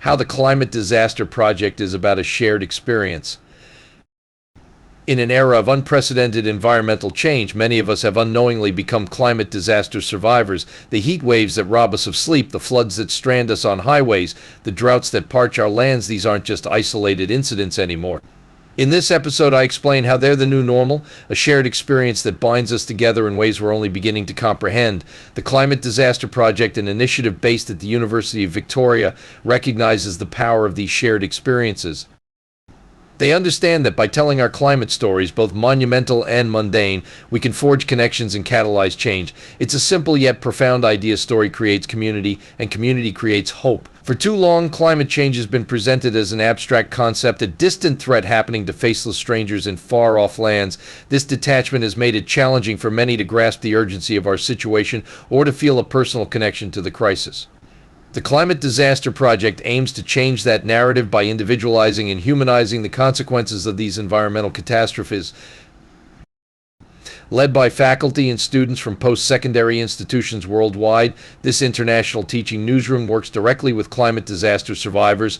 how the Climate Disaster Project is about a shared experience. In an era of unprecedented environmental change, many of us have unknowingly become climate disaster survivors. The heat waves that rob us of sleep, the floods that strand us on highways, the droughts that parch our lands, these aren't just isolated incidents anymore. In this episode, I explain how they're the new normal, a shared experience that binds us together in ways we're only beginning to comprehend. The Climate Disaster Project, an initiative based at the University of Victoria, recognizes the power of these shared experiences. They understand that by telling our climate stories, both monumental and mundane, we can forge connections and catalyze change. It's a simple yet profound idea. Story creates community, and community creates hope. For too long, climate change has been presented as an abstract concept, a distant threat happening to faceless strangers in far-off lands. This detachment has made it challenging for many to grasp the urgency of our situation or to feel a personal connection to the crisis. The Climate Disaster Project aims to change that narrative by individualizing and humanizing the consequences of these environmental catastrophes. Led by faculty and students from post-secondary institutions worldwide, this international teaching newsroom works directly with climate disaster survivors.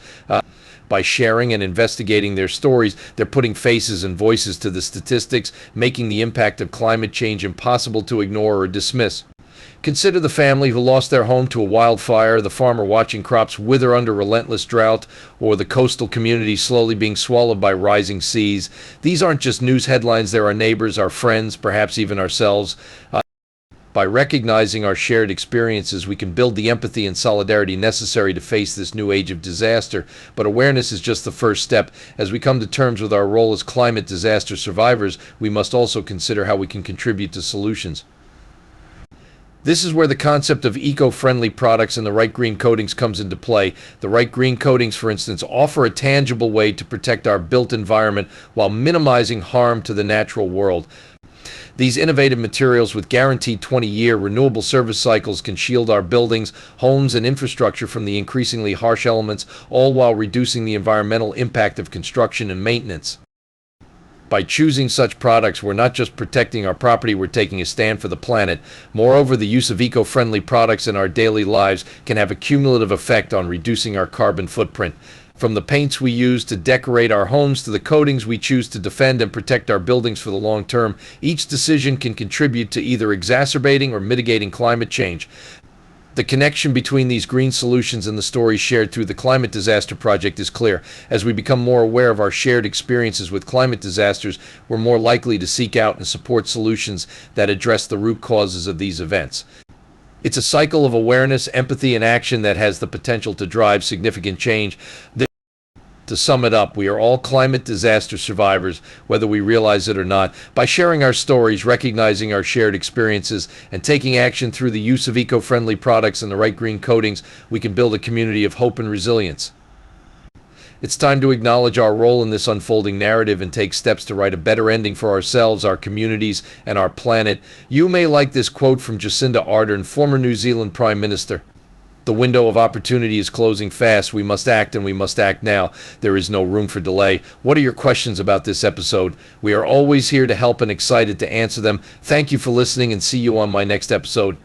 By sharing and investigating their stories, they're putting faces and voices to the statistics, making the impact of climate change impossible to ignore or dismiss. Consider the family who lost their home to a wildfire, the farmer watching crops wither under relentless drought, or the coastal community slowly being swallowed by rising seas. These aren't just news headlines, they're our neighbors, our friends, perhaps even ourselves. By recognizing our shared experiences, we can build the empathy and solidarity necessary to face this new age of disaster. But awareness is just the first step. As we come to terms with our role as climate disaster survivors, we must also consider how we can contribute to solutions. This is where the concept of eco-friendly products and the right green coatings comes into play. The right green coatings, for instance, offer a tangible way to protect our built environment while minimizing harm to the natural world. These innovative materials with guaranteed 20-year renewable service cycles can shield our buildings, homes, and infrastructure from the increasingly harsh elements, all while reducing the environmental impact of construction and maintenance. By choosing such products, we're not just protecting our property, we're taking a stand for the planet. Moreover, the use of eco-friendly products in our daily lives can have a cumulative effect on reducing our carbon footprint. From the paints we use to decorate our homes to the coatings we choose to defend and protect our buildings for the long term, each decision can contribute to either exacerbating or mitigating climate change. The connection between these green solutions and the stories shared through the Climate Disaster Project is clear. As we become more aware of our shared experiences with climate disasters, we're more likely to seek out and support solutions that address the root causes of these events. It's a cycle of awareness, empathy, and action that has the potential to drive significant change. To sum it up, we are all climate disaster survivors, whether we realize it or not. By sharing our stories, recognizing our shared experiences, and taking action through the use of eco-friendly products and the right green coatings, we can build a community of hope and resilience. It's time to acknowledge our role in this unfolding narrative and take steps to write a better ending for ourselves, our communities, and our planet. You may like this quote from Jacinda Ardern, former New Zealand Prime Minister. The window of opportunity is closing fast. We must act, and we must act now. There is no room for delay. What are your questions about this episode? We are always here to help and excited to answer them. Thank you for listening, and see you on my next episode.